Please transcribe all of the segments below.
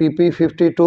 PP52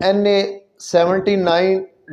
NA 79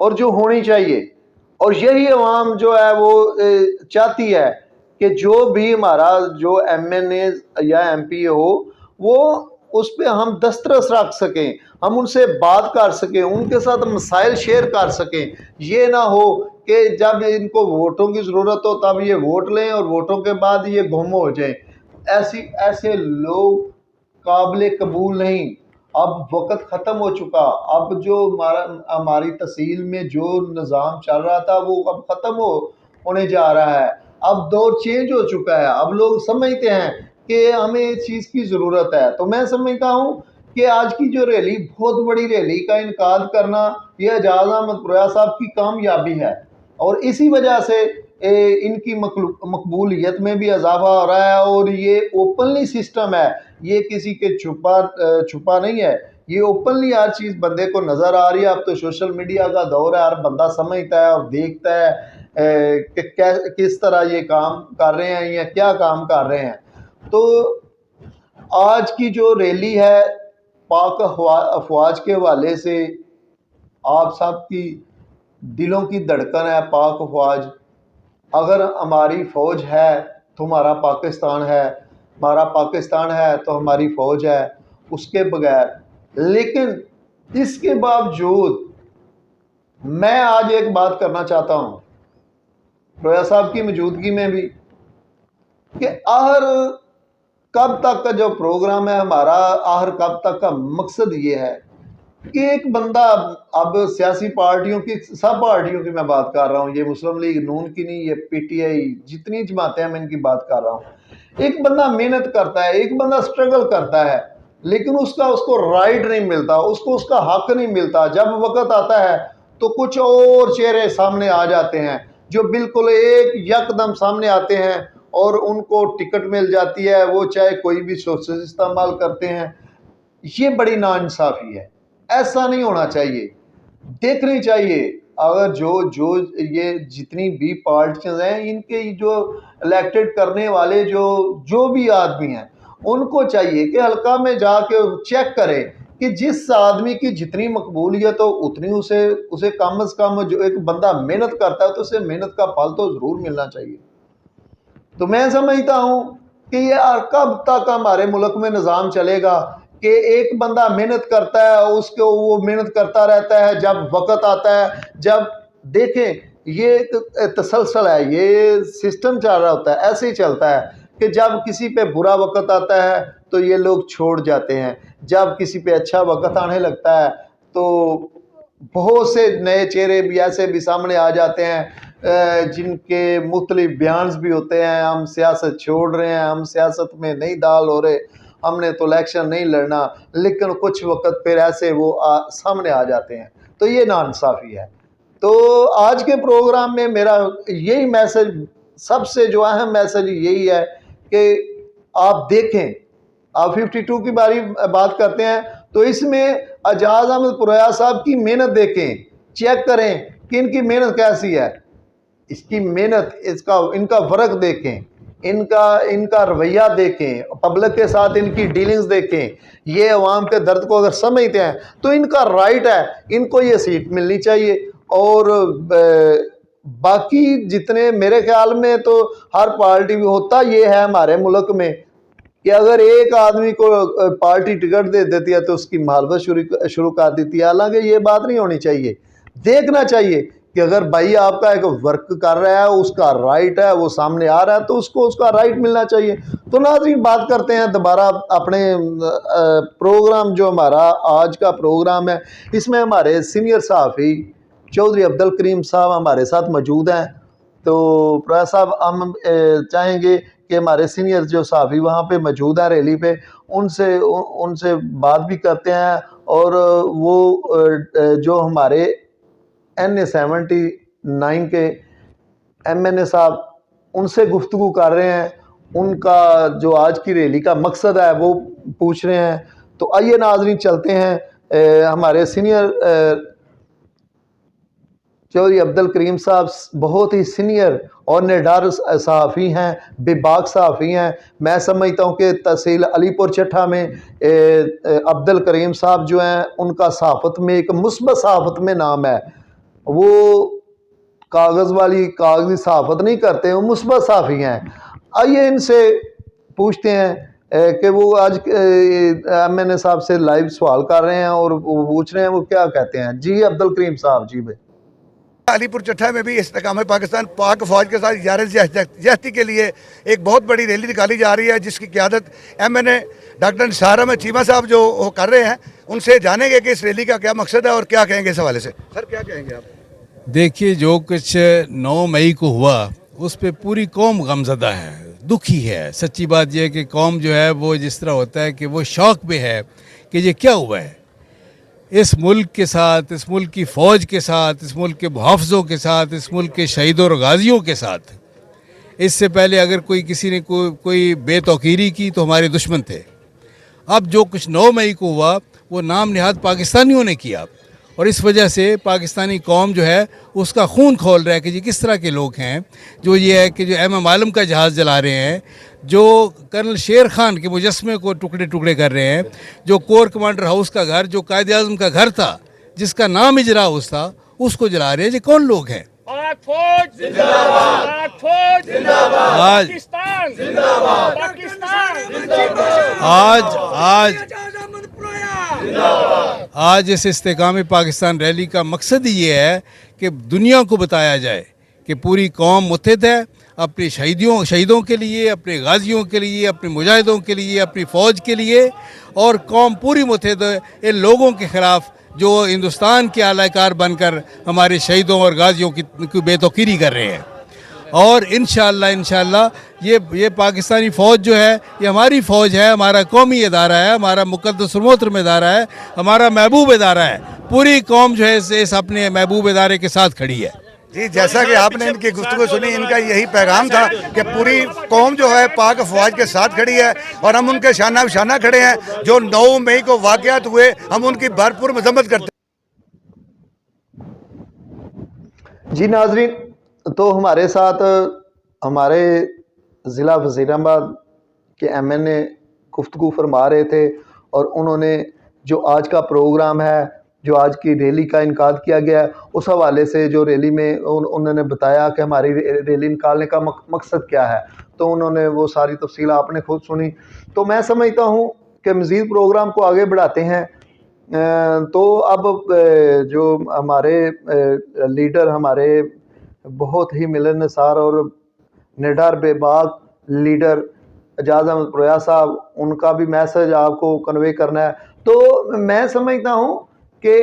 اور جو ہونی چاہیے، اور یہی عوام جو ہے وہ چاہتی ہے کہ جو بھی ہمارا جو ایم این اے یا ایم پی ہو وہ اس پہ ہم دسترس رکھ سکیں، ہم ان سے بات کر سکیں، ان کے ساتھ مسائل شیئر کر سکیں. یہ نہ ہو کہ جب ان کو ووٹوں کی ضرورت ہو تب یہ ووٹ لیں اور ووٹوں کے بعد یہ گم ہو جائیں. ایسے لوگ قابل قبول نہیں. اب وقت ختم ہو چکا. اب جو ہماری تحصیل میں جو نظام چل رہا تھا وہ اب ختم ہونے جا رہا ہے. اب دور چینج ہو چکا ہے. اب لوگ سمجھتے ہیں کہ ہمیں اس چیز کی ضرورت ہے. تو میں سمجھتا ہوں کہ آج کی جو ریلی، بہت بڑی ریلی کا انعقاد کرنا، یہ اعجاز احمد پرویا صاحب کی کامیابی ہے، اور اسی وجہ سے ان کی مقبولیت میں بھی اضافہ ہو رہا ہے. اور یہ اوپنلی سسٹم ہے، یہ کسی کے چھپا نہیں ہے، یہ اوپنلی ہر چیز بندے کو نظر آ رہی ہے. اب تو سوشل میڈیا کا دور ہے، ہر بندہ سمجھتا ہے اور دیکھتا ہے کہ کس طرح یہ کام کر رہے ہیں یا کیا کام کر رہے ہیں. تو آج کی جو ریلی ہے پاک افواج کے حوالے سے، آپ سب کی دلوں کی دھڑکن ہے پاک افواج. اگر ہماری فوج ہے تو ہمارا پاکستان ہے، ہمارا پاکستان ہے تو ہماری فوج ہے. اس کے بغیر، لیکن اس کے باوجود میں آج ایک بات کرنا چاہتا ہوں پرویا صاحب کی موجودگی میں بھی، کہ آخر کب تک کا جو پروگرام ہے ہمارا، آخر کب تک کا مقصد یہ ہے کہ ایک بندہ، اب سیاسی پارٹیوں کی، سب پارٹیوں کی میں بات کر رہا ہوں، یہ مسلم لیگ نون کی نہیں، یہ پی ٹی آئی، جتنی جماعتیں ہیں میں ان کی بات کر رہا ہوں. ایک بندہ محنت کرتا ہے، ایک بندہ سٹرگل کرتا ہے، لیکن اس کو رائٹ نہیں ملتا، اس کا حق نہیں ملتا. جب وقت آتا ہے تو کچھ اور چہرے سامنے آ جاتے ہیں جو بالکل ایک یکدم سامنے آتے ہیں اور ان کو ٹکٹ مل جاتی ہے، وہ چاہے کوئی بھی سورسز استعمال کرتے ہیں. یہ بڑی ناانصافی ہے. ایسا نہیں ہونا چاہیے. دیکھنی چاہیے اگر جو یہ جتنی بھی پارٹیاں ہیں، ان کے جو الیکٹڈ کرنے والے جو بھی آدمی ہیں، ان کو چاہیے کہ حلقہ میں جا کے چیک کرے کہ جس آدمی کی جتنی مقبولیت ہو اتنی اسے کم از کم، جو ایک بندہ محنت کرتا ہے تو اسے محنت کا پھل تو ضرور ملنا چاہیے. تو میں سمجھتا ہوں کہ یہ کب تک ہمارے ملک میں نظام چلے گا کہ ایک بندہ محنت کرتا ہے، اس کو وہ محنت کرتا رہتا ہے، جب وقت آتا ہے، جب دیکھیں یہ ایک تسلسل ہے، یہ سسٹم چل رہا ہوتا ہے، ایسے ہی چلتا ہے کہ جب کسی پہ برا وقت آتا ہے تو یہ لوگ چھوڑ جاتے ہیں، جب کسی پہ اچھا وقت آنے لگتا ہے تو بہت سے نئے چہرے بھی ایسے بھی سامنے آ جاتے ہیں جن کے مختلف بیانز بھی ہوتے ہیں. ہم سیاست چھوڑ رہے ہیں، ہم سیاست میں نہیں دال ہو رہے، ہم نے تو الیکشن نہیں لڑنا، لیکن کچھ وقت پھر ایسے وہ سامنے آ جاتے ہیں. تو یہ ناانصافی ہے. تو آج کے پروگرام میں میرا یہی میسج، سب سے جو اہم میسج یہی ہے کہ آپ دیکھیں، آپ 52 کی بات کرتے ہیں تو اس میں اعجاز احمد پرویا صاحب کی محنت دیکھیں، چیک کریں کہ ان کی محنت کیسی ہے. اس کی محنت، ان کا ورک دیکھیں، ان کا رویہ دیکھیں، پبلک کے ساتھ ان کی ڈیلنگز دیکھیں. یہ عوام کے درد کو اگر سمجھتے ہیں تو ان کا رائٹ ہے، ان کو یہ سیٹ ملنی چاہیے. اور باقی جتنے، میرے خیال میں تو ہر پارٹی بھی ہوتا یہ ہے ہمارے ملک میں کہ اگر ایک آدمی کو پارٹی ٹکٹ دے دیتی ہے تو اس کی مہالبت شروع کر دیتی ہے. حالانکہ یہ بات نہیں ہونی چاہیے. دیکھنا چاہیے کہ اگر بھائی آپ کا ایک ورک کر رہا ہے، اس کا رائٹ ہے، وہ سامنے آ رہا ہے تو اس کو اس کا رائٹ ملنا چاہیے. تو ناظرین، بات کرتے ہیں دوبارہ اپنے پروگرام، جو ہمارا آج کا پروگرام ہے، اس میں ہمارے سینئر صحافی چودھری عبدالکریم صاحب ہمارے ساتھ موجود ہیں. تو پرویا صاحب، ہم چاہیں گے کہ ہمارے سینئر جو صحافی وہاں پہ موجود ہیں ریلی پہ، ان سے بات بھی کرتے ہیں، اور وہ جو ہمارے NA-79 کے MNA صاحب، ان سے گفتگو کر رہے ہیں، ان کا جو آج کی ریلی کا مقصد ہے وہ پوچھ رہے ہیں. تو آئیے ناظرین، چلتے ہیں. ہمارے سینئر چودھری عبدالکریم صاحب بہت ہی سینئر اور نڈر صحافی ہیں، بے باک صحافی ہیں. میں سمجھتا ہوں کہ تحصیل علی پور چٹھا میں عبدالکریم صاحب جو ہیں، ان کا صحافت میں ایک مثبت صحافت میں نام ہے. وہ کاغذ والی کاغذی صحافت نہیں کرتے، وہ مثبت صحافی ہیں۔ آئیے ان سے پوچھتے ہیں کہ وہ آج ایم این اے صاحب سے لائیو سوال کر رہے ہیں اور وہ پوچھ رہے ہیں وہ کیا کہتے ہیں۔ جی عبد الکریم صاحب، جی بھائی۔ علی پور چٹھا میں بھی استحکام پاکستان پاک فوج کے ساتھ یارز جہتی کے لیے ایک بہت بڑی ریلی نکالی جا رہی ہے، جس کی قیادت ایم این اے ڈاکٹر نثار احمد چیمہ صاحب جو وہ کر رہے ہیں۔ ان سے جانیں گے کہ اس ریلی کا کیا مقصد ہے اور کیا کہیں گے اس حوالے سے۔ سر کیا کہیں گے آپ؟ دیکھیے، جو کچھ 9 مئی کو ہوا اس پہ پوری قوم غمزدہ ہے، دکھی ہے۔ سچی بات یہ ہے کہ قوم جو ہے وہ جس طرح ہوتا ہے کہ وہ شوق میں ہے کہ یہ کیا ہوا ہے اس ملک کے ساتھ، اس ملک کی فوج کے ساتھ، اس ملک کے محافظوں کے ساتھ، اس ملک کے شہیدوں اور غازیوں کے ساتھ۔ اس سے پہلے اگر کسی نے کوئی بے توقیری کی تو ہمارے دشمن تھے۔ اب جو کچھ 9 مئی کو ہوا وہ نام نہاد پاکستانیوں نے کیا، اور اس وجہ سے پاکستانی قوم جو ہے اس کا خون کھول رہا ہے کہ یہ کس طرح کے لوگ ہیں جو یہ ہے کہ جو ایم عالم کا جہاز جلا رہے ہیں، جو کرنل شیر خان کے مجسمے کو ٹکڑے ٹکڑے کر رہے ہیں، جو کور کمانڈر ہاؤس کا گھر، جو قائد اعظم کا گھر تھا جس کا نام اجرا ہاؤس تھا، اس کو جلا رہے ہیں۔ یہ کون لوگ ہیں؟ پاک فوج زندہ باد، پاک فوج زندہ باد، پاکستان زندہ باد، پاکستان زندہ باد، آج اس استحکام پاکستان ریلی کا مقصد ہی یہ ہے کہ دنیا کو بتایا جائے کہ پوری قوم متحد ہے اپنی شہیدوں کے لیے، اپنے غازیوں کے لیے، اپنے مجاہدوں کے لیے، اپنی فوج کے لیے، اور قوم پوری متحد ہے ان لوگوں کے خلاف جو ہندوستان کے اعلی کار بن کر ہمارے شہیدوں اور غازیوں کی بے توقیری کر رہے ہیں۔ اور انشاءاللہ یہ پاکستانی فوج جو ہے یہ ہماری فوج ہے، ہمارا قومی ادارہ ہے، ہمارا مقدس اور محترم ادارہ ہے، ہمارا محبوب ادارہ ہے۔ پوری قوم جو ہے اس اپنے محبوب ادارے کے ساتھ کھڑی ہے۔ جی، جیسا کہ آپ نے ان کی گفتگو سنی، ان کا یہی پیغام تھا کہ پوری قوم جو ہے پاک فوج کے ساتھ کھڑی ہے اور ہم ان کے شانہ بشانہ کھڑے ہیں۔ جو 9 مئی کو واقعات ہوئے ہم ان کی بھرپور مذمت کرتے ہیں۔ جی ناظرین، تو ہمارے ساتھ ہمارے ضلع وزیر آباد کے ایم این اے گفتگو فرما رہے تھے، اور انہوں نے جو آج کا پروگرام ہے، جو آج کی ریلی کا انعقاد کیا گیا ہے، اس حوالے سے جو ریلی میں انہوں نے بتایا کہ ہماری ریلی نکالنے کا مقصد کیا ہے، تو انہوں نے وہ ساری تفصیل آپ نے خود سنی۔ تو میں سمجھتا ہوں کہ مزید پروگرام کو آگے بڑھاتے ہیں۔ تو اب جو ہمارے لیڈر، ہمارے بہت ہی ملن نثار اور نڈر بے باک لیڈر اعجاز احمد پرویا صاحب، ان کا بھی میسج آپ کو کنوے کرنا ہے۔ تو میں سمجھتا ہوں کہ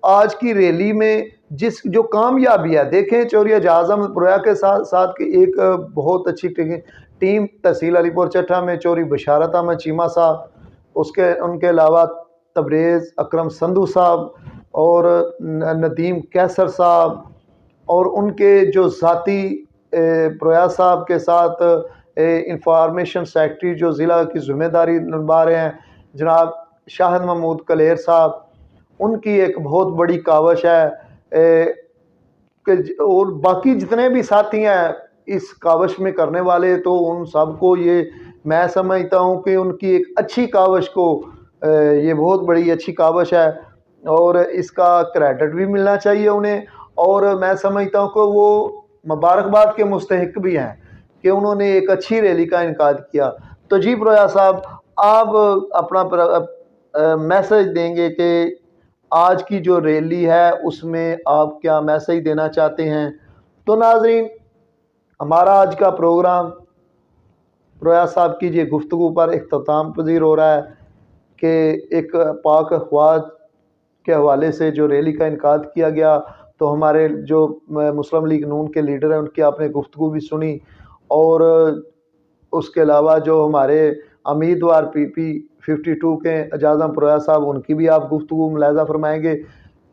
آج کی ریلی میں جو کامیابی ہے، دیکھیں چوری اعجاز احمد پرویا کے ساتھ کی ایک بہت اچھی ٹیم تحصیل علی پور چٹھا میں چوری بشارت احمد چیمہ صاحب، ان کے علاوہ تبریز اکرم سندھو صاحب اور ندیم کیسر صاحب، اور ان کے جو ذاتی پرویا صاحب کے ساتھ انفارمیشن سیکٹری جو ضلع کی ذمہ داری نبھا رہے ہیں جناب شاہد محمود کلیر صاحب، ان کی ایک بہت بڑی کاوش ہے اور باقی جتنے بھی ساتھی ہیں اس کاوش میں کرنے والے، تو ان سب کو یہ میں سمجھتا ہوں کہ ان کی ایک اچھی کاوش کو یہ بہت بڑی اچھی کاوش ہے، اور اس کا کریڈٹ بھی ملنا چاہیے انہیں، اور میں سمجھتا ہوں کہ وہ مبارکباد کے مستحق بھی ہیں کہ انہوں نے ایک اچھی ریلی کا انعقاد کیا۔ تو جی پرویا صاحب، آپ اپنا میسج دیں گے کہ آج کی جو ریلی ہے اس میں آپ کیا میسج دینا چاہتے ہیں۔ تو ناظرین، ہمارا آج کا پروگرام پرویا صاحب کی یہ گفتگو پر اختتام پذیر ہو رہا ہے کہ ایک پاک افواج کے حوالے سے جو ریلی کا انعقاد کیا گیا، تو ہمارے جو مسلم لیگ نون کے لیڈر ہیں ان کی آپ نے گفتگو بھی سنی، اور اس کے علاوہ جو ہمارے امیدوار پی پی 52 کے اعجاز احمد پرویا صاحب، ان کی بھی آپ گفتگو ملاحظہ فرمائیں گے۔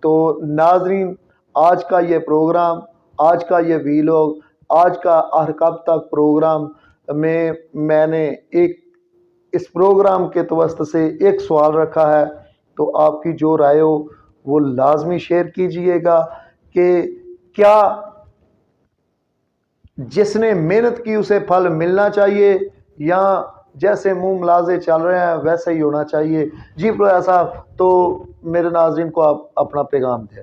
تو ناظرین، آج کا یہ پروگرام، آج کا یہ ویلاگ، آج کا ہر کب تک پروگرام میں نے اس پروگرام کے توسط سے ایک سوال رکھا ہے، تو آپ کی جو رائے ہو وہ لازمی شیئر کیجئے گا کہ کیا جس نے محنت کی اسے پھل ملنا چاہیے، یا جیسے منہ ملازے چل رہے ہیں ویسے ہی ہونا چاہیے۔ جی پرویا صاحب، تو میرے ناظرین کو آپ اپنا پیغام دیں۔